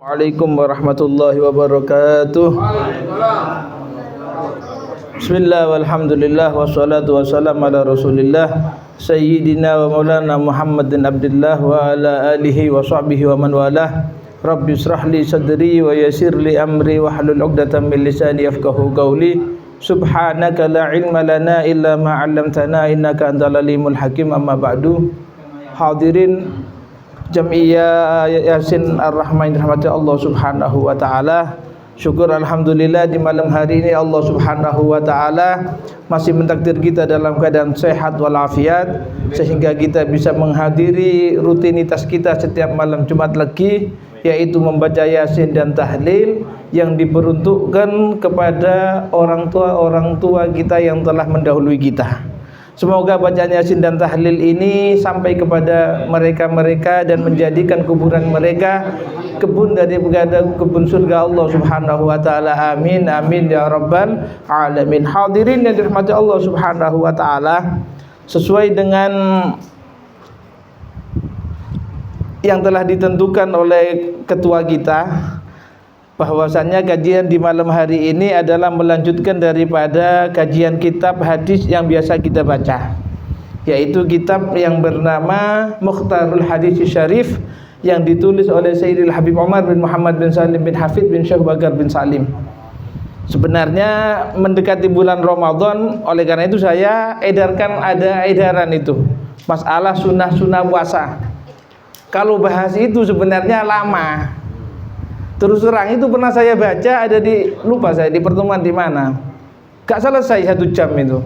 Waalaikumsalam warahmatullahi wabarakatuh. Bismillah walhamdulillah wassalatu wassalamu ala rasulillah Sayyidina wa maulana Muhammadin abdillah wa ala alihi wa sahbihi wa man walah. Rabbi israh li sadri wa yassir li amri wa hlul 'uqdatam min lisani yafqahu qawli. Subhanaka la ilma lana illa ma 'allamtana innaka antal alimul hakim. Amma ba'du. Hadirin Jam'iyah Yasin Ar-Rahman rahmati Allah subhanahu wa ta'ala. Syukur alhamdulillah di malam hari ini Allah subhanahu wa ta'ala masih mentakdir kita dalam keadaan sehat walafiat, sehingga kita bisa menghadiri rutinitas kita setiap malam Jumat Legi, yaitu membaca Yasin dan tahlil yang diperuntukkan kepada orang tua kita yang telah mendahului kita. Semoga bacaan Yasin dan tahlil ini sampai kepada mereka-mereka dan menjadikan kuburan mereka kebun dari kebun surga Allah subhanahu wa ta'ala. Amin, amin ya rabbal alamin. Hadirin yang dirahmati Allah subhanahu wa ta'ala, sesuai dengan yang telah ditentukan oleh ketua kita, bahwasannya kajian di malam hari ini adalah melanjutkan daripada kajian kitab hadis yang biasa kita baca, yaitu kitab yang bernama Mukhtarul Hadis Syarif yang ditulis oleh Sayyidil Habib Umar bin Muhammad bin Salim bin Hafid bin Syekh Bakar bin Salim. Sebenarnya mendekati bulan Ramadan, oleh karena itu saya edarkan, ada edaran itu masalah sunnah-sunnah puasa. Kalau bahas itu sebenarnya lama. Terus terang itu pernah saya baca, ada di, lupa saya di pertemuan di mana, gak selesai 1 jam itu.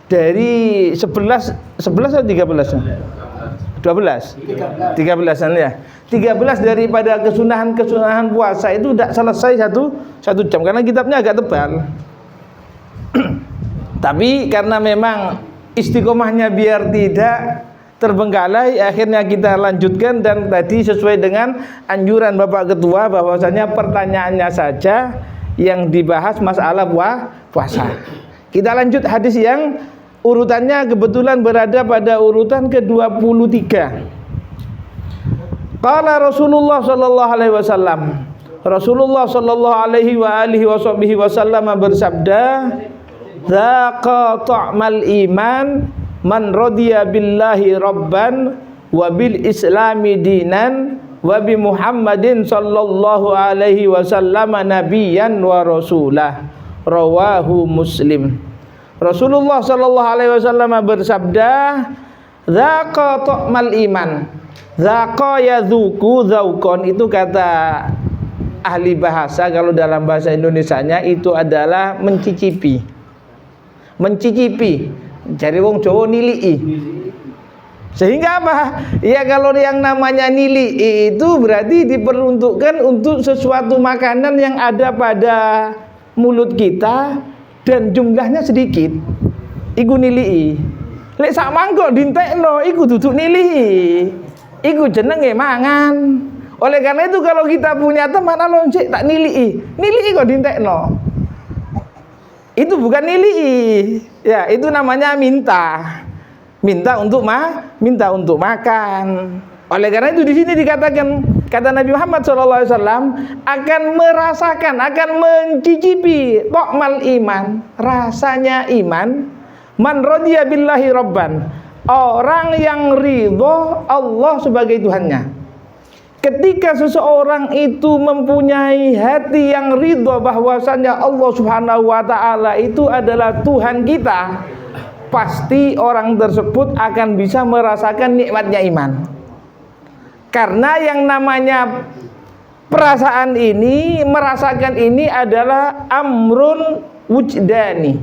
Dari 11 atau 13? 12? 13-an ya. 13 daripada kesunahan puasa itu tidak selesai 1 jam karena kitabnya agak tebal. Tapi karena memang istiqomahnya biar tidak terbengkalai, akhirnya kita lanjutkan. Dan tadi sesuai dengan anjuran Bapak Ketua, bahwasanya pertanyaannya saja yang dibahas masalah puasa. Kita lanjut hadis yang urutannya kebetulan berada pada urutan ke-23. Qala Rasulullah sallallahu alaihi wasallam, Rasulullah sallallahu alaihi wasallam bersabda, "Dzaqa ta'mal iman man radiya billahi rabban wa bil islami dinan wa bi Muhammadin sallallahu alaihi wasallam nabiyyan wa rasulah." Rawahu Muslim. Rasulullah sallallahu alaihi wasallam bersabda, "Dzaqa ta'mal iman." Dzaqa yadzuku, dzauqon itu kata ahli bahasa, kalau dalam bahasa Indonesianya itu adalah mencicipi. Mencicipi. Jadi wong Jawa nilii. Sehingga apa? Ya kalau yang namanya nilii itu berarti diperuntukkan untuk sesuatu makanan yang ada pada mulut kita dan jumlahnya sedikit. Iku nilii. Lek sak mangkok dintekno iku duduk nilii. Iku jenenge mangan. Oleh karena itu kalau kita punya teman alon sik tak nilii. Nilii kok dintekno. Itu bukan nilii, ya itu namanya minta untuk makan. Oleh karena itu di sini dikatakan, kata Nabi Muhammad SAW, akan merasakan, akan mencicipi ta'mal iman, rasanya iman, man radiya billahi rabban, orang yang ridho Allah sebagai Tuhannya. Ketika seseorang itu mempunyai hati yang ridho bahwasanya Allah subhanahu wa ta'ala itu adalah Tuhan kita, pasti orang tersebut akan bisa merasakan nikmatnya iman. Karena yang namanya perasaan ini, merasakan ini adalah amrun wujdani.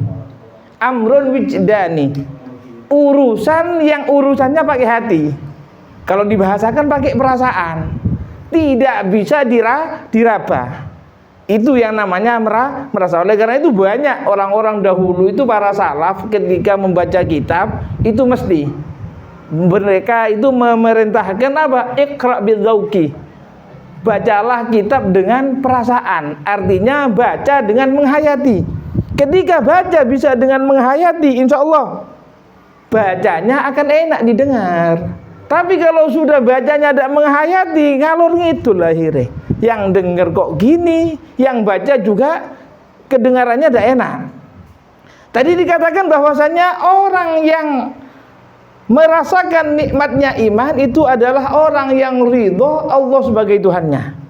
Amrun wujdani, urusan yang urusannya pakai hati. Kalau dibahasakan pakai perasaan, tidak bisa diraba. Itu yang namanya merasa. Oleh karena itu banyak orang-orang dahulu itu, para salaf, ketika membaca kitab itu mesti mereka itu memerintahkan apa? Iqra bidzauqi. Bacalah kitab dengan perasaan. Artinya baca dengan menghayati. Ketika baca bisa dengan menghayati, insya Allah bacanya akan enak didengar. Tapi kalau sudah bacanya tidak menghayati, ngalor ngidul akhirnya. Yang dengar kok gini, yang baca juga kedengarannya tidak enak. Tadi dikatakan bahwasannya orang yang merasakan nikmatnya iman itu adalah orang yang ridho Allah sebagai Tuhannya.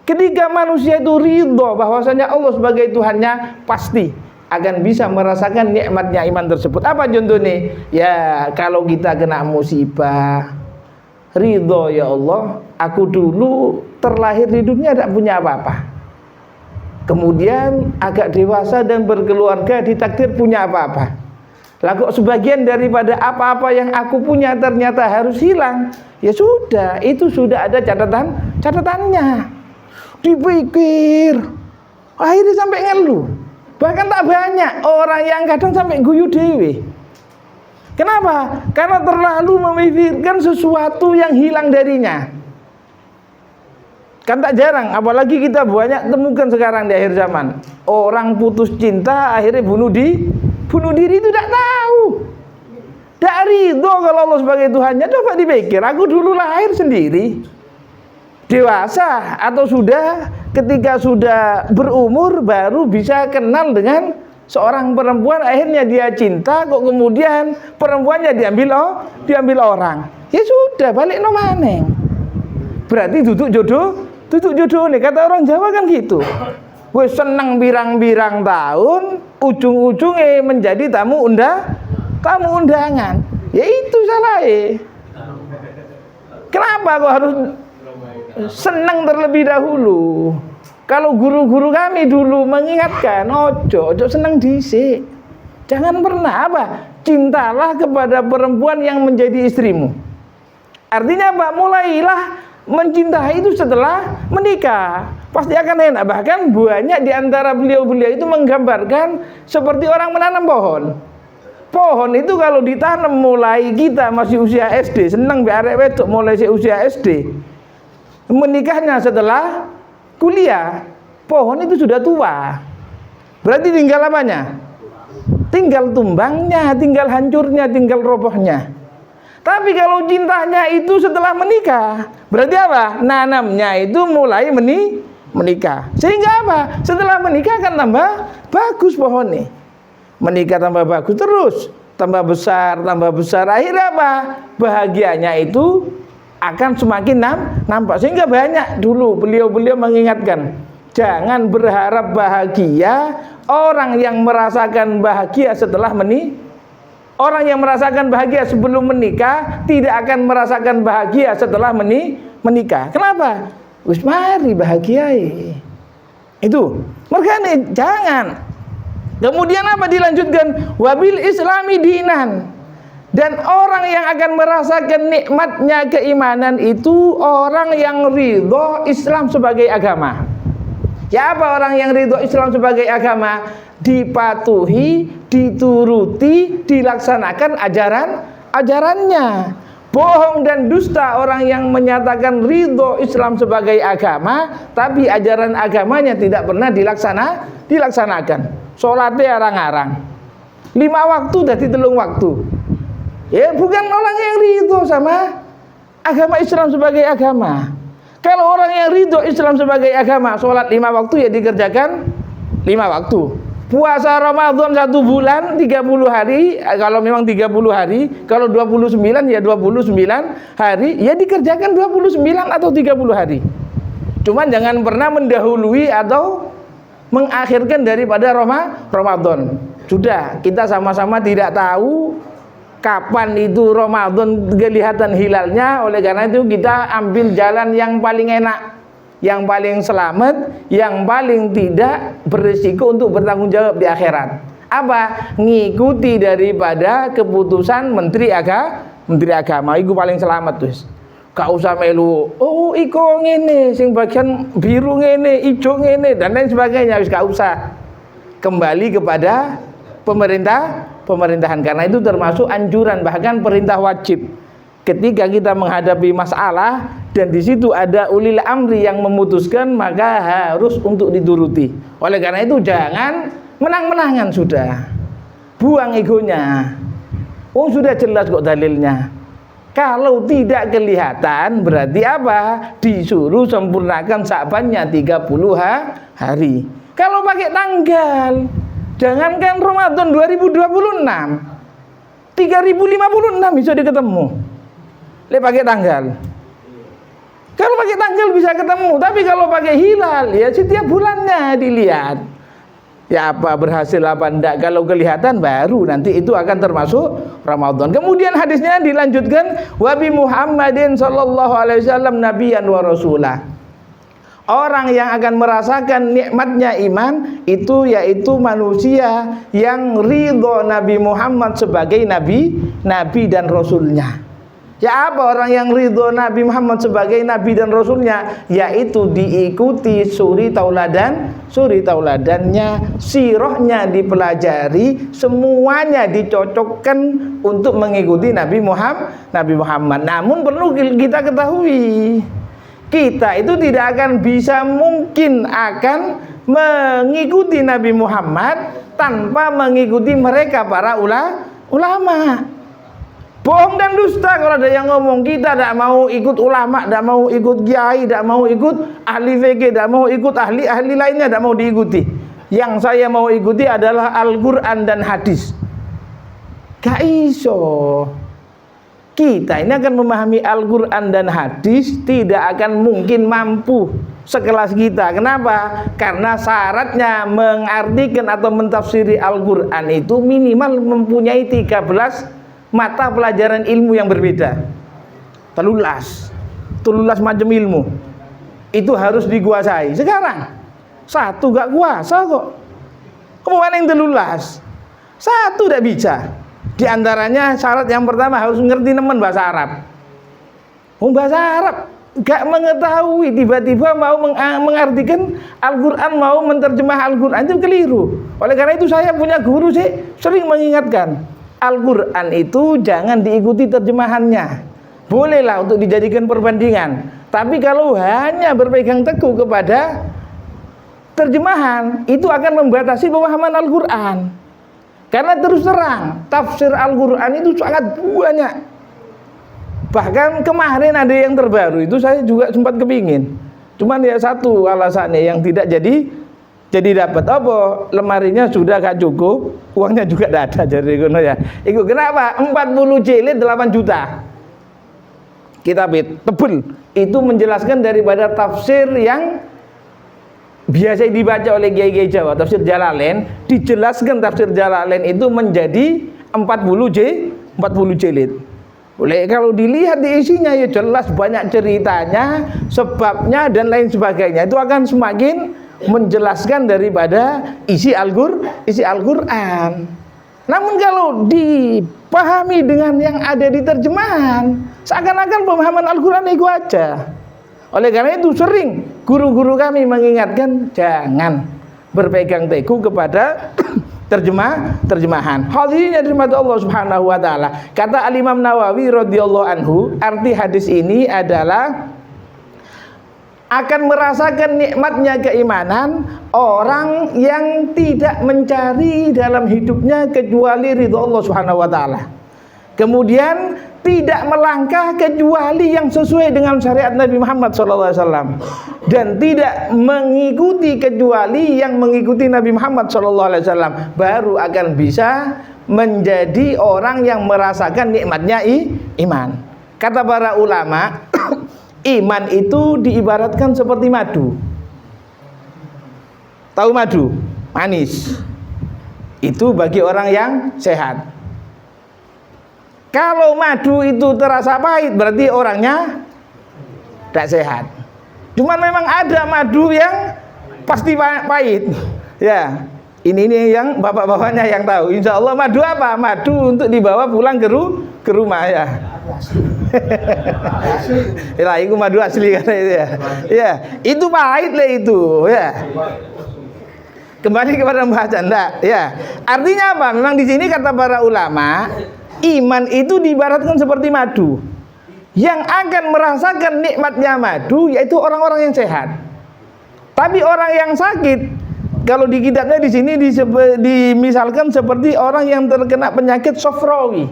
Ketika manusia itu ridho bahwasanya Allah sebagai Tuhannya, pasti akan bisa merasakan nikmatnya iman tersebut. Apa contohnya? Ya, kalau kita kena musibah, ridho, ya Allah, aku dulu terlahir di dunia tidak punya apa-apa. Kemudian agak dewasa dan berkeluarga, ditakdir punya apa-apa. Lah kok sebagian daripada apa-apa yang aku punya ternyata harus hilang. Ya sudah, itu sudah ada catatannya. Dipikir, akhirnya sampai ngeluh. Bahkan tak banyak orang yang kadang sampai guyu dewe. Kenapa? Karena terlalu memikirkan sesuatu yang hilang darinya. Kan tak jarang, apalagi kita banyak temukan sekarang di akhir zaman. Orang putus cinta akhirnya bunuh diri itu tidak tahu. Tidak ridho kalau Allah sebagai Tuhannya. Coba dipikir, aku dulu lahir sendiri, dewasa atau sudah ketika sudah berumur baru bisa kenal dengan seorang perempuan, akhirnya dia cinta, kok kemudian perempuannya diambil orang. Ya sudah, balik no maneng. Berarti duduk jodoh nih, kata orang Jawa kan gitu. Wes seneng birang-birang tahun, ujung-ujungnya menjadi tamu undangan. Ya itu salahnya. Kenapa kok harus senang terlebih dahulu? Kalau guru-guru kami dulu mengingatkan, ojo senang dhisik. Jangan pernah cintalah kepada perempuan yang menjadi istrimu. Artinya mulailah mencintai itu setelah menikah. Pasti akan enak. Bahkan banyak di antara beliau-beliau itu menggambarkan seperti orang menanam pohon. Pohon itu kalau ditanam mulai kita masih usia SD, senang arek wedok mulai usia SD. Menikahnya setelah kuliah, pohon itu sudah tua. Berarti tinggal apanya? Tinggal tumbangnya, tinggal hancurnya, tinggal robohnya. Tapi kalau cintanya itu setelah menikah, berarti apa? Nanamnya itu mulai menikah. Sehingga apa? Setelah menikah akan tambah bagus pohonnya. Menikah tambah bagus terus, tambah besar. Akhirnya apa? Bahagianya itu akan semakin nampak. Sehingga banyak dulu beliau-beliau mengingatkan, jangan berharap bahagia orang yang merasakan bahagia setelah menikah. Orang yang merasakan bahagia sebelum menikah tidak akan merasakan bahagia setelah menikah. Kenapa? Wis mari bahagia. Itu. Makanya jangan. Kemudian apa dilanjutkan? Wabil islami dinan. Dan orang yang akan merasakan nikmatnya keimanan itu orang yang ridho Islam sebagai agama. Ya apa orang yang ridho Islam sebagai agama? Dipatuhi, dituruti, dilaksanakan ajarannya. Bohong dan dusta orang yang menyatakan ridho Islam sebagai agama, tapi ajaran agamanya tidak pernah dilaksanakan. Sholatnya arang-arang, 5 waktu dari 3 waktu. Ya bukan orang yang ridho sama agama Islam sebagai agama. Kalau orang yang ridho Islam sebagai agama, sholat 5 waktu ya dikerjakan 5 waktu. Puasa Ramadan 1 bulan 30 hari, kalau memang 30 hari, kalau 29 ya 29 hari, ya dikerjakan 29 atau 30 hari. Cuman jangan pernah mendahului atau mengakhirkan daripada Ramadan. Sudah, kita sama-sama tidak tahu kapan itu Ramadan kelihatan hilalnya. Oleh karena itu kita ambil jalan yang paling enak, yang paling selamat, yang paling tidak berisiko untuk bertanggung jawab di akhirat. Apa? Ngikuti daripada keputusan Menteri Agama. Itu paling selamat tuh. Gak usah melu, oh iko ngene, sing bagian biru ngene, ijo ngene, dan lain sebagainya. Wis gak usah. Kembali kepada pemerintahan, karena itu termasuk anjuran, bahkan perintah wajib. Ketika kita menghadapi masalah dan di situ ada ulil amri yang memutuskan, maka harus untuk dituruti. Oleh karena itu jangan menang-menangan, sudah buang egonya. Oh sudah jelas kok dalilnya. Kalau tidak kelihatan berarti apa? Disuruh sempurnakan Sya'bannya 30 hari. Kalau pakai tanggal, jangankan Ramadan 2026, 3056 bisa diketemu. Pakai tanggal. Kalau pakai tanggal bisa ketemu, tapi kalau pakai hilal ya setiap bulannya dilihat. Ya apa berhasil apa enggak, kalau kelihatan baru nanti itu akan termasuk Ramadan. Kemudian hadisnya dilanjutkan, wa bi Muhammadin sallallahu alaihi wasallam nabiyyan wa rasulah. Orang yang akan merasakan nikmatnya iman itu yaitu manusia yang ridho Nabi Muhammad sebagai nabi dan rasulnya. Ya apa orang yang ridho Nabi Muhammad sebagai nabi dan rasulnya? Yaitu diikuti suri tauladannya, sirahnya dipelajari, semuanya dicocokkan untuk mengikuti Nabi Muhammad. Namun perlu kita ketahui, kita itu tidak akan bisa mungkin akan mengikuti Nabi Muhammad tanpa mengikuti mereka para ulama. Bohong dan dusta kalau ada yang ngomong kita tidak mau ikut ulama, tidak mau ikut kiai, tidak mau ikut ahli fikih, tidak mau ikut ahli lainnya, tidak mau diikuti. Yang saya mau ikuti adalah Al-Quran dan hadis. Gak iso. Kita ini akan memahami Al-Quran dan hadis tidak akan mungkin mampu sekelas kita. Kenapa? Karena syaratnya mengartikan atau mentafsiri Al-Quran itu minimal mempunyai 13 mata pelajaran ilmu yang berbeda. Telulas macam ilmu itu harus dikuasai. Sekarang satu gak kuasa kok. Kemana yang telulas? Satu tidak bisa. Di antaranya syarat yang pertama harus ngerti nemen bahasa Arab. Bahasa Arab gak mengetahui, tiba-tiba mau mengartikan Al-Quran, mau menerjemah Al-Quran, itu keliru. Oleh karena itu saya punya guru sering mengingatkan, Al-Quran itu jangan diikuti terjemahannya. Bolehlah untuk dijadikan perbandingan, tapi kalau hanya berpegang teguh kepada terjemahan, itu akan membatasi pemahaman Al-Quran. Karena terus terang, tafsir Al-Quran itu sangat banyak. Bahkan kemarin ada yang terbaru, itu saya juga sempat kepingin. Cuman ya satu alasannya yang tidak jadi dapat apa, lemarinya sudah gak cukup, uangnya juga tidak ada. Jadi ya. Itu kenapa? 40 jilid 8 juta. Kitab tebel. Itu menjelaskan daripada tafsir yang biasa dibaca oleh kiai-kiai Jawa, tafsir Jalalain. Dijelaskan tafsir Jalalain itu menjadi 40 jilid. Boleh kalau dilihat di isinya ya jelas banyak ceritanya, sebabnya dan lain sebagainya. Itu akan semakin menjelaskan daripada isi Al-Quran. Namun kalau dipahami dengan yang ada di terjemahan, seakan-akan pemahaman Al-Quran itu aja. Oleh karena itu sering guru-guru kami mengingatkan jangan berpegang teguh kepada terjemahan. Hadirin yang dirahmati Allah Subhanahu wa taala. Kata Al-Imam Nawawi radhiyallahu anhu, arti hadis ini adalah akan merasakan nikmatnya keimanan orang yang tidak mencari dalam hidupnya kecuali ridha Allah Subhanahu wa taala. Kemudian tidak melangkah kecuali yang sesuai dengan syariat Nabi Muhammad SAW, dan tidak mengikuti kecuali yang mengikuti Nabi Muhammad SAW, baru akan bisa menjadi orang yang merasakan nikmatnya iman. Kata para ulama, iman itu diibaratkan seperti madu. Tahu madu? Manis. Itu bagi orang yang sehat. Kalau madu itu terasa pahit, berarti orangnya tidak sehat. Cuma memang ada madu yang pasti pahit. Ya, ini yang bapak-bapaknya yang tahu. Insya Allah madu apa? Madu untuk dibawa pulang ke rumah ya. Ya, itu madu asli kan itu ya. Ya, itu pahit lah itu. Ya. Kembali kepada pembahasan, ya. Artinya apa? Memang di sini kata para ulama, iman itu diibaratkan seperti madu. Yang akan merasakan nikmatnya madu yaitu orang-orang yang sehat. Tapi orang yang sakit, kalau di kitabnya di sini dimisalkan seperti orang yang terkena penyakit sofrawi.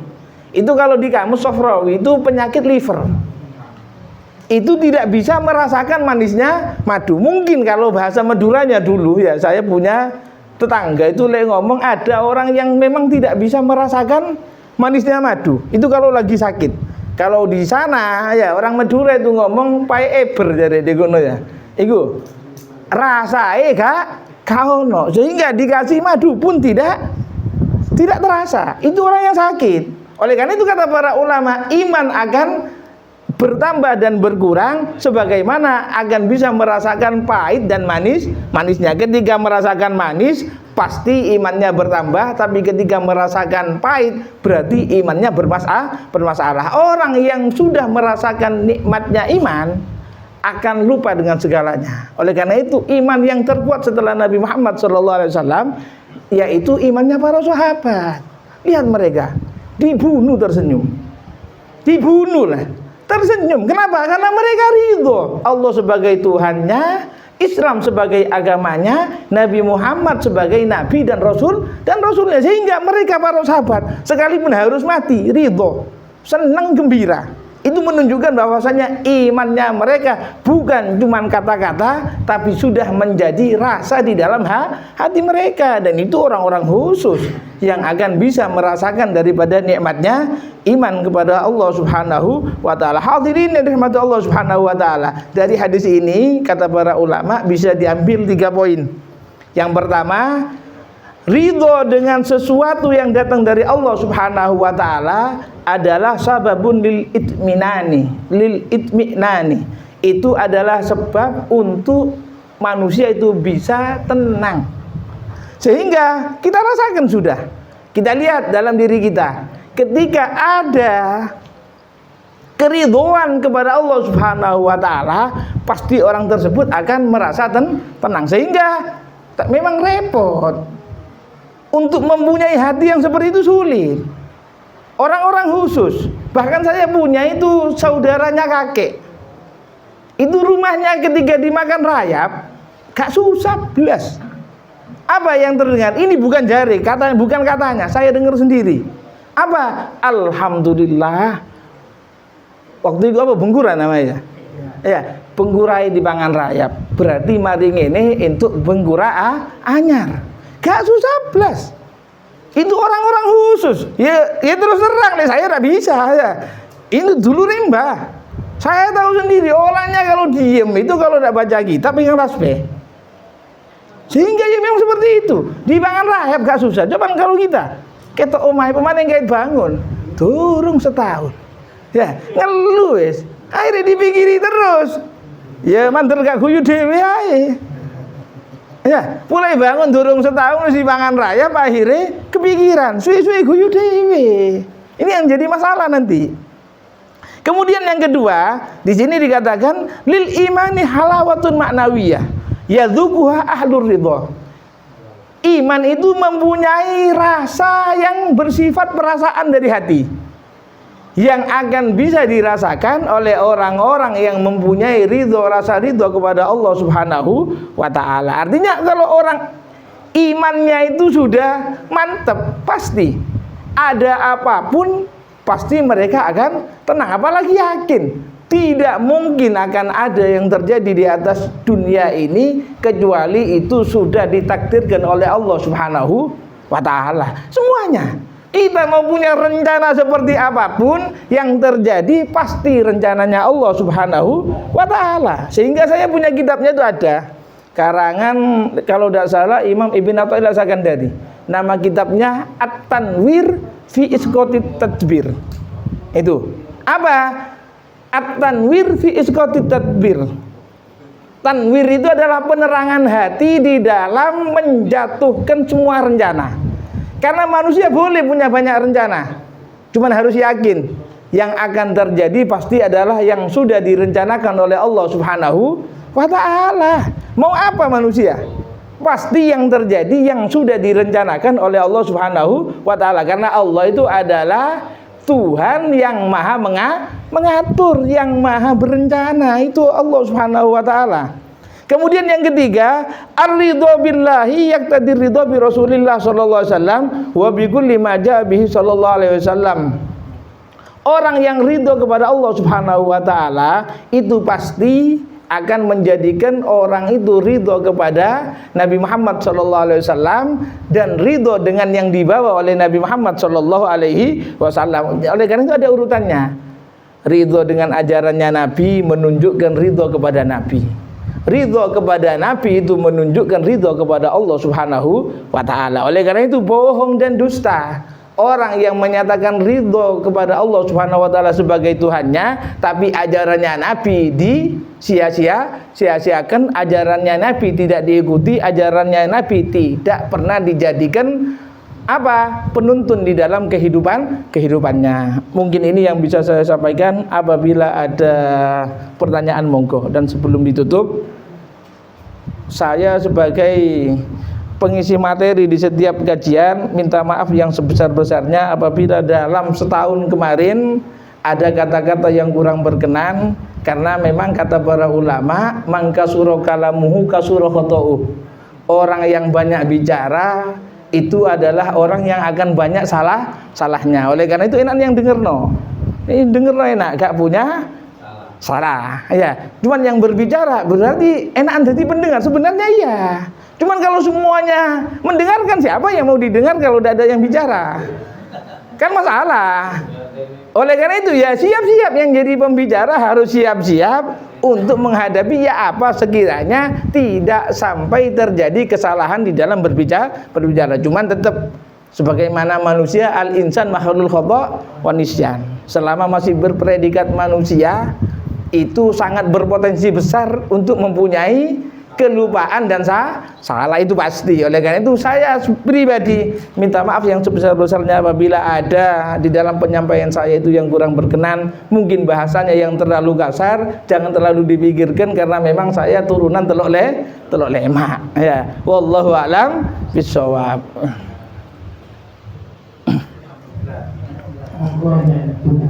Itu kalau di kamus Sofrawi itu penyakit liver. Itu tidak bisa merasakan manisnya madu. Mungkin kalau bahasa Maduranya dulu ya, saya punya tetangga itu ngomong ada orang yang memang tidak bisa merasakan manisnya madu. Itu kalau lagi sakit. Kalau di sana ya orang Madura itu ngomong pai eber dari degono ya. Iku rasae gak ono, sehingga dikasih madu pun tidak terasa. Itu orang yang sakit. Oleh karena itu kata para ulama, iman akan bertambah dan berkurang sebagaimana akan bisa merasakan pahit dan manisnya. Ketika merasakan manis pasti imannya bertambah, tapi ketika merasakan pahit berarti imannya bermasalah. Orang yang sudah merasakan nikmatnya iman akan lupa dengan segalanya. Oleh karena itu iman yang terkuat setelah Nabi Muhammad SAW yaitu imannya para sahabat. Lihat mereka dibunuh tersenyum, dibunuh lah tersenyum. Kenapa? Karena mereka ridho Allah sebagai Tuhannya, Islam sebagai agamanya, Nabi Muhammad sebagai Nabi dan Rasulnya. Sehingga mereka para sahabat sekalipun harus mati ridho, senang, gembira. Itu menunjukkan bahwasanya imannya mereka bukan cuma kata-kata, tapi sudah menjadi rasa di dalam hati mereka. Dan itu orang-orang khusus yang akan bisa merasakan daripada nikmatnya iman kepada Allah Subhanahu wa ta'ala. Hadirin yang dirahmati Allah Subhanahu wa ta'ala, dari hadis ini kata para ulama bisa diambil 3 poin. Yang pertama, ridho dengan sesuatu yang datang dari Allah Subhanahu wa ta'ala adalah sababun lil itminani. Itu adalah sebab untuk manusia itu bisa tenang. Sehingga kita rasakan sudah, kita lihat dalam diri kita, ketika ada keridhoan kepada Allah Subhanahu wa ta'ala, pasti orang tersebut akan merasa tenang. Sehingga memang repot untuk mempunyai hati yang seperti itu, sulit. Orang-orang khusus, bahkan saya punya itu saudaranya kakek. Itu rumahnya ketika dimakan rayap gak susah belas. Apa yang terdengar? Ini bukan jari, katanya, bukan katanya, saya dengar sendiri. Apa? Alhamdulillah. Waktu itu apa? Bengkura namanya. Ya, bengkurai dipangan rayap. Berarti mari ngene untuk bengkura anyar. Gak susah belas. Itu orang-orang khusus. Ya terus terang nih, saya tidak bisa ya. Ini dulu rimba. Saya tahu sendiri orangnya kalau diem itu kalau tidak baca kitab ingin raspe. Sehingga ya memang seperti itu. Dibangun rahab gak susah. Coba kalau kita omah pemain yang kait bangun, durung setahun. Ya ngeluh wis. Akhirnya dipikiri terus. Ya mantel gak guyu dhewe ae. Ya, mulai bangun durung setahun si pangan raya, akhirnya kepikiran, suwe-suwe guyu dewe. Ini yang jadi masalah nanti. Kemudian yang kedua, di sini dikatakan lil imani halawatun maknawiyah, yadzuquha ahlur ridha. Iman itu mempunyai rasa yang bersifat perasaan dari hati, yang akan bisa dirasakan oleh orang-orang yang mempunyai ridho, rasa ridho kepada Allah Subhanahu wa ta'ala. Artinya kalau orang imannya itu sudah mantap, pasti ada apapun pasti mereka akan tenang. Apalagi yakin tidak mungkin akan ada yang terjadi di atas dunia ini kecuali itu sudah ditakdirkan oleh Allah Subhanahu wa ta'ala. Semuanya. Kita mau punya rencana seperti apapun yang terjadi, pasti rencananya Allah Subhanahu wa ta'ala. Sehingga saya punya kitabnya itu ada karangan, kalau tidak salah Imam Ibn Athaillah Sakandari. Nama kitabnya At-Tanwir fi Isqatit Tadbir. Itu apa? At-Tanwir fi Isqatit Tadbir. Tanwir itu adalah penerangan hati di dalam menjatuhkan semua rencana. Karena manusia boleh punya banyak rencana, cuman harus yakin yang akan terjadi pasti adalah yang sudah direncanakan oleh Allah Subhanahu wa ta'ala. Mau apa manusia? Pasti yang terjadi yang sudah direncanakan oleh Allah Subhanahu wa ta'ala. Karena Allah itu adalah Tuhan yang maha mengatur, yang maha berencana. Itu Allah Subhanahu wa ta'ala. Kemudian yang ketiga, ar-ridho billahi yaqtadir ridho bi Rasulillah sallallahu alaihi wasallam wa bi kulli ma jaa bihi sallallahu alaihi wasallam. Orang yang ridho kepada Allah Subhanahu wa taala itu pasti akan menjadikan orang itu ridho kepada Nabi Muhammad sallallahu alaihi wasallam dan ridho dengan yang dibawa oleh Nabi Muhammad sallallahu alaihi wasallam. Oleh karena itu ada urutannya. Ridho dengan ajarannya Nabi menunjukkan ridho kepada Nabi. Ridho kepada Nabi itu menunjukkan ridho kepada Allah Subhanahu wa taala. Oleh karena itu bohong dan dusta orang yang menyatakan ridho kepada Allah Subhanahu wa taala sebagai Tuhannya, tapi ajarannya Nabi sia-siakan, ajarannya Nabi tidak diikuti, ajarannya Nabi tidak pernah dijadikan penuntun di dalam kehidupannya. Mungkin ini yang bisa saya sampaikan. Apabila ada pertanyaan monggo. Dan sebelum ditutup, saya sebagai pengisi materi di setiap kajian minta maaf yang sebesar-besarnya apabila dalam setahun kemarin ada kata-kata yang kurang berkenan, karena memang kata para ulama, man kasura kalamuhu kasura khata'uh. Orang yang banyak bicara itu adalah orang yang akan banyak salahnya. Oleh karena itu enak yang denger enak, gak punya salah. Ya, cuman yang berbicara berarti enak jadi pendengar. Sebenarnya iya. Cuman kalau semuanya mendengarkan, siapa yang mau didengar kalau tidak ada yang bicara? Kan masalah. Oleh karena itu ya siap-siap yang jadi pembicara harus siap-siap untuk menghadapi apa sekiranya tidak sampai terjadi kesalahan di dalam berbicara. Cuman tetap sebagaimana manusia, al-insan makhlukul khata' wa nisyan. Selama masih berpredikat manusia, itu sangat berpotensi besar untuk mempunyai kelupaan dan salah, itu pasti. Oleh karena itu saya pribadi minta maaf yang sebesar-besarnya apabila ada di dalam penyampaian saya itu yang kurang berkenan, mungkin bahasanya yang terlalu kasar, jangan terlalu dipikirkan karena memang saya turunan telok lemak. Ya, wallahu a'lam bishawab.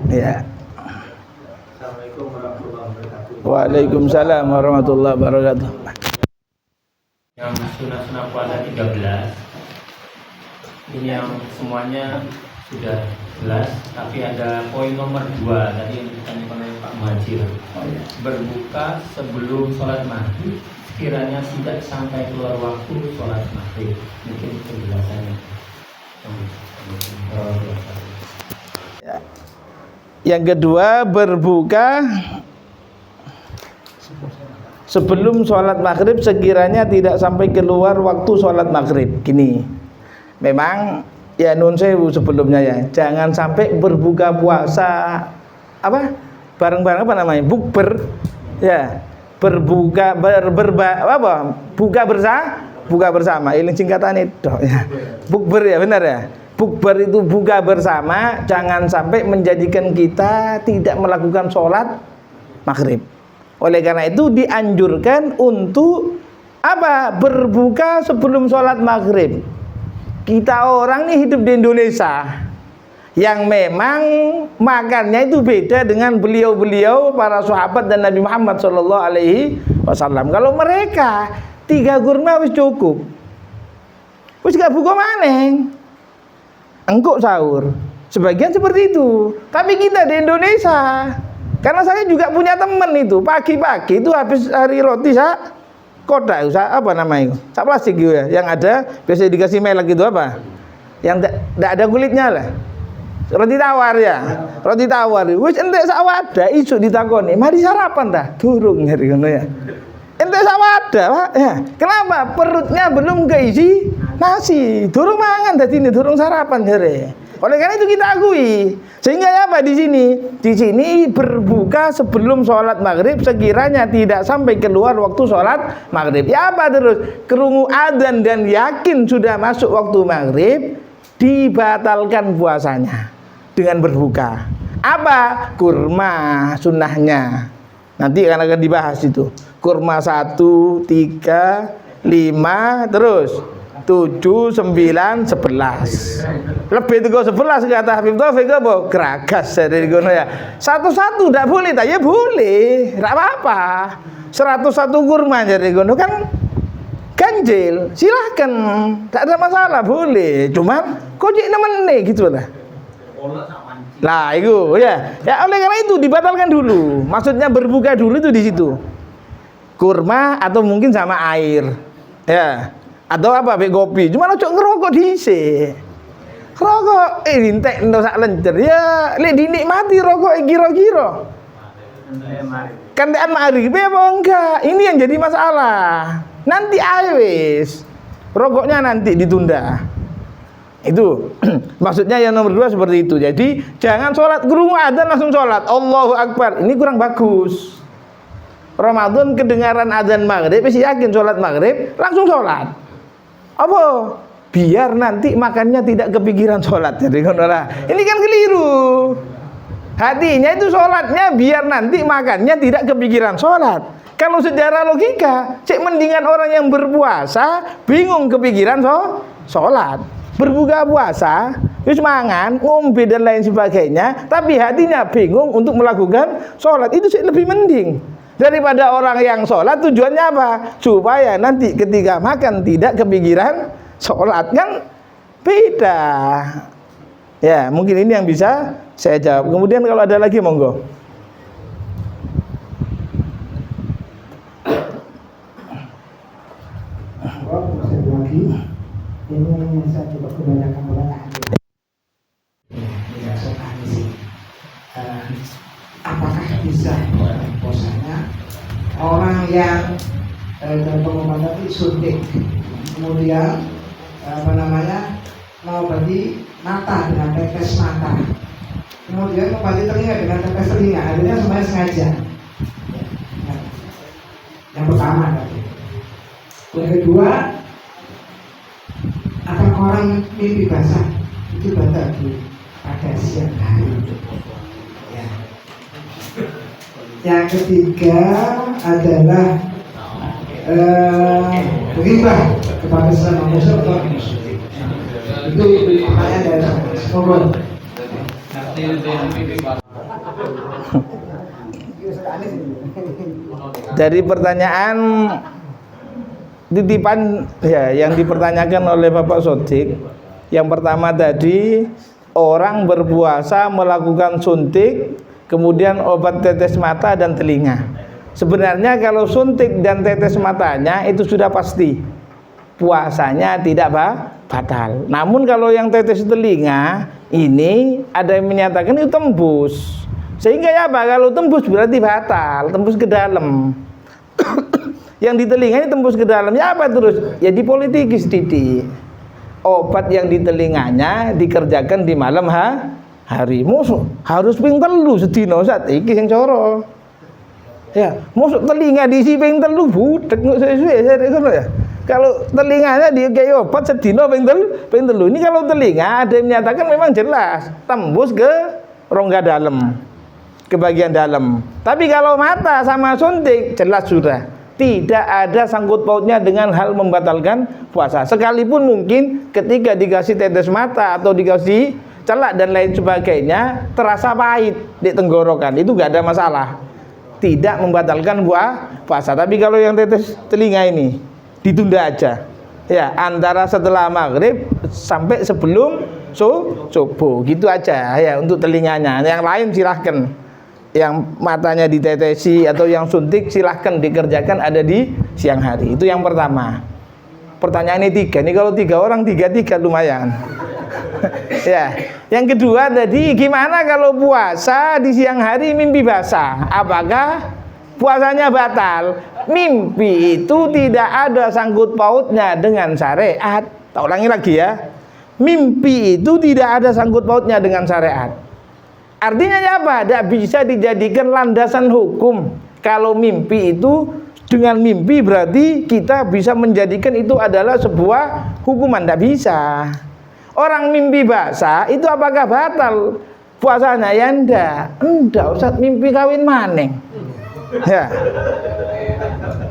Ya. Assalamualaikum warahmatullahi wabarakatuh. Waalaikumsalam warahmatullahi wabarakatuh. Yang sunah-sunah puasa 13 ini yang semuanya sudah jelas, tapi ada poin nomor 2 tadi yang ditanyakan oleh Pak Muhajir. Berbuka sebelum sholat maghrib sekiranya tidak sampai keluar waktu sholat maghrib. Mungkin penjelasannya. Yang kedua, berbuka sebelum sholat maghrib sekiranya tidak sampai keluar waktu sholat maghrib. Gini, memang ya nun sewu sebelumnya ya, jangan sampai berbuka puasa bareng-bareng bukber ya, buka bersama. Ini singkatan itu ya, bukber ya, benar ya. Bukber itu buka bersama, jangan sampai menjadikan kita tidak melakukan sholat maghrib. Oleh karena itu dianjurkan untuk berbuka sebelum sholat maghrib. Kita orang ini hidup di Indonesia yang memang makannya itu beda dengan beliau-beliau para sahabat dan Nabi Muhammad sallallahu alaihi wasallam. Kalau mereka 3 kurma wis cukup, wis gak buka maneng, engkok sahur. Sebagian seperti itu. Tapi kita di Indonesia, karena saya juga punya teman itu, pagi-pagi itu habis hari roti kodak, sak plastik gitu ya, yang ada biasa dikasih melek gitu yang tidak ada kulitnya lah, roti tawar ya, roti tawar. Wis entek sak wadah, isu ditakoni, mari sarapan dah, durung ngeri ngono ya. Entek sak wadah, Pak. Ya. Kenapa? Perutnya belum keisi nasi, durung mangan dadi ini, durung sarapan jare. Oleh karena itu kita akui. Sehingga di sini? Di sini berbuka sebelum sholat maghrib sekiranya tidak sampai keluar waktu sholat maghrib. Ya terus? Kerungu adzan dan yakin sudah masuk waktu maghrib, dibatalkan puasanya dengan berbuka. Kurma sunnahnya. Nanti akan dibahas itu. Kurma 1, 3, 5, terus 7, 9, 11. Lebih itu 11 kata Habib Taufik geragas dari gono ya. Satu-satu tidak boleh, ya boleh, tidak apa-apa. 101 kurma dari gono kan ganjil, silahkan, tidak ada masalah, boleh. Cuman kok nemen nih gitu lah. Lah itu ya. Ya oleh karena itu dibatalkan dulu. Maksudnya berbuka dulu itu di situ. Kurma atau mungkin sama air. Ya. Atau apa be kopi. Cuma ojo ngerokok dhisik. Rokok entek endo sak lencer. Ya lek dinikmati rokok kira-kira. Kandean mari apa enggak? Ini yang jadi masalah. Nanti wis. Rokoknya nanti ditunda. Itu maksudnya yang nomor 2 seperti itu. Jadi jangan sholat krungu adzan langsung sholat. Allahu Akbar. Ini kurang bagus. Ramadan kedengaran adzan maghrib, wis yakin sholat maghrib, langsung sholat. Apa? Biar nanti makannya tidak kepikiran sholat. Jadi ini kan keliru. Hatinya itu sholatnya biar nanti makannya tidak kepikiran sholat. Kalau secara logika, cek mendingan orang yang berpuasa bingung kepikiran sholat. Berbuka puasa, wis mangan, ngombe dan lain sebagainya, tapi hatinya bingung untuk melakukan sholat. Itu sih lebih mending daripada orang yang sholat tujuannya apa? Supaya nanti ketika makan tidak kepikiran sholat, kan beda. Ya, mungkin ini yang bisa saya jawab. Kemudian kalau ada lagi monggo. Lagi ini saya coba kebanyakan pertanyaan. Tidak sopan sih. Apakah bisa puasanya orang yang dalam pengobatan tadi suntik, kemudian mengobati mata dengan tetes mata, kemudian mengobati telinga dengan tetes telinga, artinya semuanya sengaja. Yang pertama tadi. Yang kedua, apakah orang mimpi basah itu batal pada siang hari? Ya. Yang ketiga adalah beribah kepada sesama muslim atau muslim. Itu pertanyaan dari semoga. Dari pertanyaan titipan ya yang dipertanyakan oleh Bapak Sodik, yang pertama tadi orang berpuasa melakukan suntik, kemudian obat tetes mata dan telinga. Sebenarnya kalau suntik dan tetes matanya itu sudah pasti puasanya tidak batal. Namun kalau yang tetes telinga ini ada yang menyatakan itu tembus. Sehingga ya apa? Kalau tembus berarti batal, tembus ke dalam. Yang di telinga ini tembus ke dalam, ya apa terus? Ya dipolitikis titik. Obat yang di telinganya dikerjakan di malam hari. Musuh harus ping telu sedina Ustaz iki sing cara. Ya, musuh telinga diisi ping telu budek sesuai ya. Kalau telinganya dikai obat sedina ping telu. Ini kalau telinga ada yang menyatakan memang jelas tembus ke rongga dalam, ke bagian dalam. Tapi kalau mata sama suntik jelas sudah tidak ada sangkut pautnya dengan hal membatalkan puasa. Sekalipun mungkin ketika dikasih tetes mata atau dikasih celak dan lain sebagainya terasa pahit di tenggorokan, itu gak ada masalah, tidak membatalkan puasa. Tapi kalau yang tetes telinga ini ditunda aja ya, antara setelah maghrib sampai sebelum subuh gitu aja ya untuk telinganya. Yang lain silahkan, yang matanya ditetesi atau yang suntik silahkan dikerjakan ada di siang hari. Itu yang pertama. Pertanyaan ini 3. Ini kalau 3 orang 3 lumayan. Ya. Yang kedua tadi, gimana kalau puasa di siang hari mimpi basah? Apakah puasanya batal? Mimpi itu tidak ada sangkut pautnya dengan syariat. Tak ulangi lagi ya. Mimpi itu tidak ada sangkut pautnya dengan syariat. Artinya apa? Tidak bisa dijadikan landasan hukum. Kalau mimpi itu, dengan mimpi berarti kita bisa menjadikan itu adalah sebuah hukuman. Tidak bisa. Orang mimpi basah itu apakah batal puasanya? Ya enggak Ustaz, mimpi kawin maning. Ya.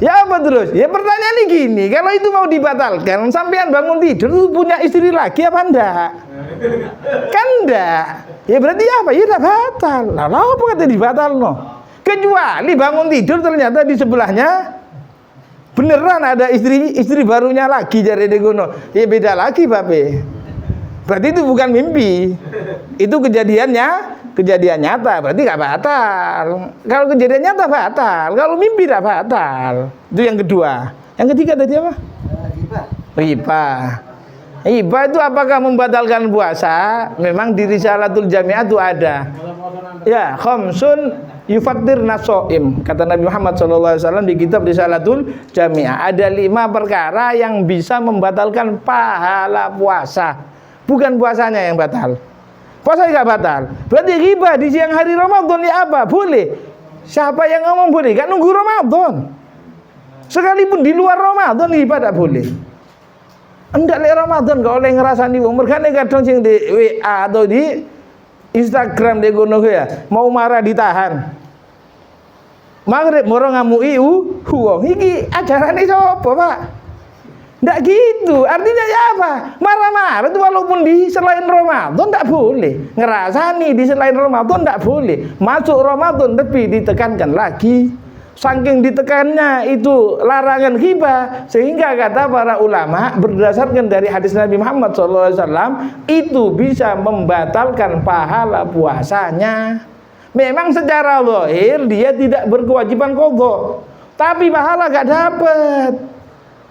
Ya apa terus? Ya pertanyaannya gini, kalau itu mau dibatalkan, sampean bangun tidur punya istri lagi apa enggak? Kan enggak. Ya berarti apa? Ya udah batal. Lah apa kata dibatal no? Kecuali bangun tidur ternyata di sebelahnya beneran ada istri barunya lagi jare degono. Ya beda lagi Bape. Berarti itu bukan mimpi. Itu kejadiannya kejadian nyata berarti nggak batal. Kalau kejadian nyata batal, kalau mimpi tidak batal. Itu yang kedua. Yang ketiga tadi apa? Riba. Riba itu apakah membatalkan puasa? Memang di Risalatul Jami'ah itu ada. Ya, khamsun yufattir nasoim. Kata Nabi Muhammad SAW di kitab Risalatul Jami'ah, ada 5 perkara yang bisa membatalkan pahala puasa. Bukan puasanya yang batal. Puasa nggak batal. Berarti riba di siang hari Ramadan ya apa? Boleh. Siapa yang ngomong boleh? Gak nunggu Ramadan. Sekalipun di luar Ramadan riba tidak boleh. Enggak le Ramadan gak oleh ngerasani wong. Mergane kadang sing di WA atau di Instagram di gono ya, mau marah ditahan. Maghrib moro ngamui wong iki ajarane sapa, Pak? Ndak gitu. Artinya ya apa? Marah-marah itu walaupun di selain Ramadan ndak boleh. Ngerasani di selain Ramadan ndak boleh. Masuk Ramadan tapi ditekankan lagi. Saking ditekannya itu larangan ghibah, sehingga kata para ulama berdasarkan dari hadis Nabi Muhammad SAW itu bisa membatalkan pahala puasanya. Memang secara zahir dia tidak berkewajiban qadha, tapi pahala gak dapat.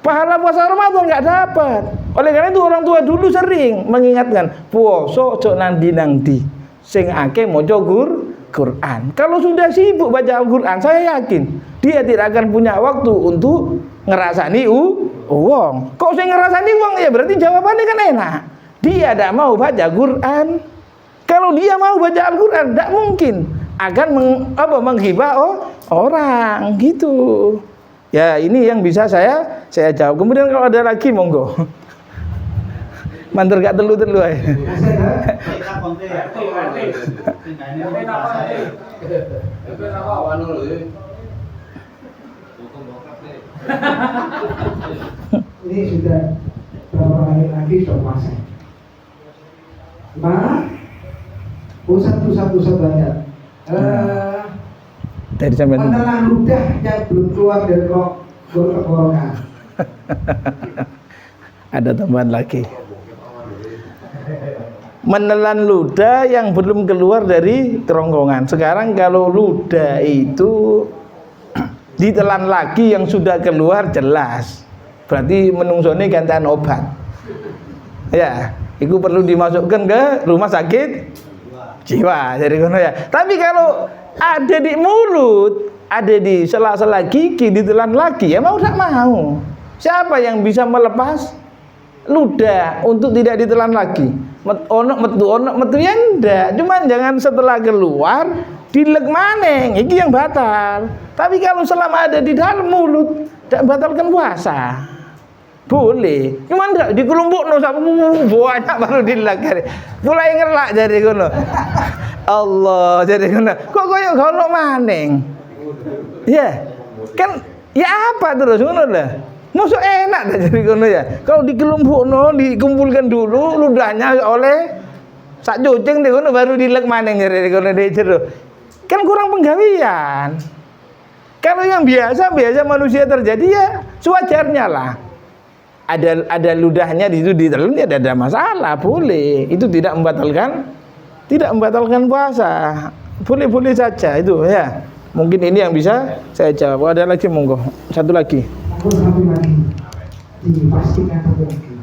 Pahala puasa Ramadan gak dapat. Oleh karena itu orang tua dulu sering mengingatkan puasa ojo nanti sing akeh maca Quran. Kalau sudah sibuk baca Al-Quran, saya yakin dia tidak akan punya waktu untuk ngerasani uang. Kok saya ngerasani uang ya berarti jawabannya kan enak. Dia tidak mau baca Quran. Kalau dia mau baca Al-Quran, tidak mungkin akan menghibah orang gitu. Ya ini yang bisa saya jawab. Kemudian kalau ada lagi monggo. Mantur gak telu-telu ae. Ini sudah berapa hari lagi sudah puasa. Pusat banyak. Dari sampean menelan ludah yang belum keluar dari tenggorokan. Ada tambahan lagi. Menelan ludah yang belum keluar dari kerongkongan. Sekarang kalau ludah itu ditelan lagi yang sudah keluar jelas, berarti menungsone gantian obat. Ya, itu perlu dimasukkan ke rumah sakit jiwa. Jadi ya. Tapi kalau ada di mulut, ada di sela-sela gigi ditelan lagi, ya mau tak mau. Siapa yang bisa melepas ludah untuk tidak ditelan lagi? Metu ya ndak. Cuman jangan setelah keluar dilek maneng, iki yang batal. Tapi kalau selama ada di dalam mulut tidak batalkan puasa. Boleh. Cuman ndak dikelompokno banyak baru dilek. Mulai ngelak jadi ngono. Allah jadi ngono. Kok koyo ngono maneng? Ya. Kan ya apa terus ngono lah. Masuk enak dah jadi kono ya. Kalau dikelompokno, dikumpulkan dulu ludahnya oleh sak cucing di kono baru dilek maneng jadi kono di jero. Kan kurang penggawean. Kalau yang biasa manusia terjadi ya sewajarnya lah. Ada ludahnya di situ ditelan ya ada masalah, boleh. Itu tidak membatalkan puasa. Boleh-boleh saja itu ya. Mungkin ini yang bisa saya jawab. Ada lagi monggo. Satu lagi. Aku satu lagi dipastikan satu lagi.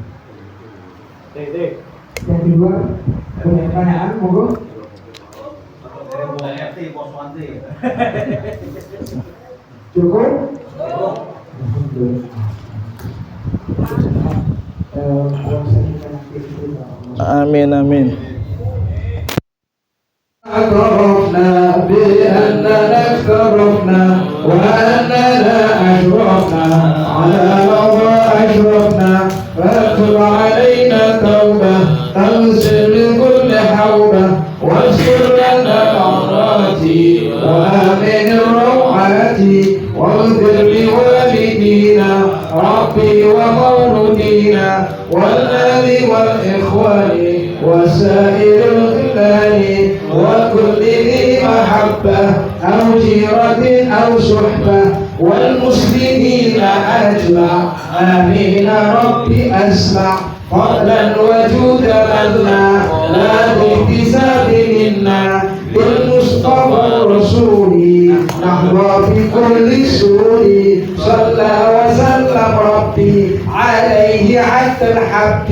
Yang kedua punya pertanyaan monggo. Cukup? Amin amin. اعترفنا بأننا اقترفنا وأننا أشرفنا على الله أشرفنا فاكتب علينا توبة تغسل من كل حوبة واغفر لنا عوراتي وآمن روعاتي واغفر لوالدينا ربي ومولودينا والأهل والإخوان وسائر الخلان وكل ذي محبة أو جيرة أو صحبة والمسلمين أجمع آمين ربي أسمع فضلا وجودا لنا لا باكتساب منا بالمصطفى الرسول نحظى في كل سور صلى وسلم ربي عليه حتى الحب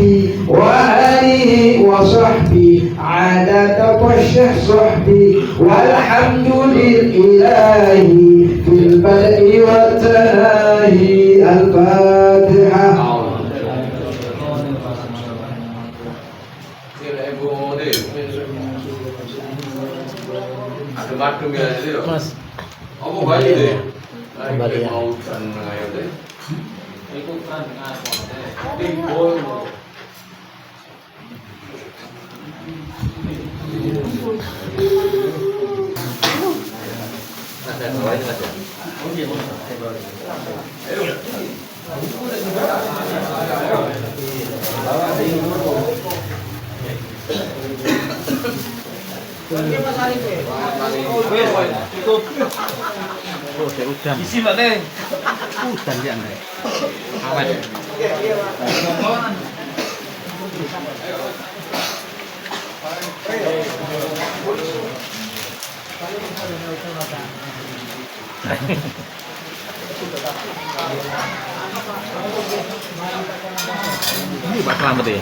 وآله وصحبه عادة طشه صحبي والحمد لله في البدء والتناهي الفاتحة. Ada madum ya itu. Mas, Apa balik deh? Kembali ya. Mau kan ngayo deh. itu kan Timbul. Ada bawa ini ada. Ayo. isi mbak Teh. Udan dia Andre. Awet. Ini Pak Selamat ya?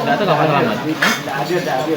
Enggak tahu Pak Selamat. Enggak ada.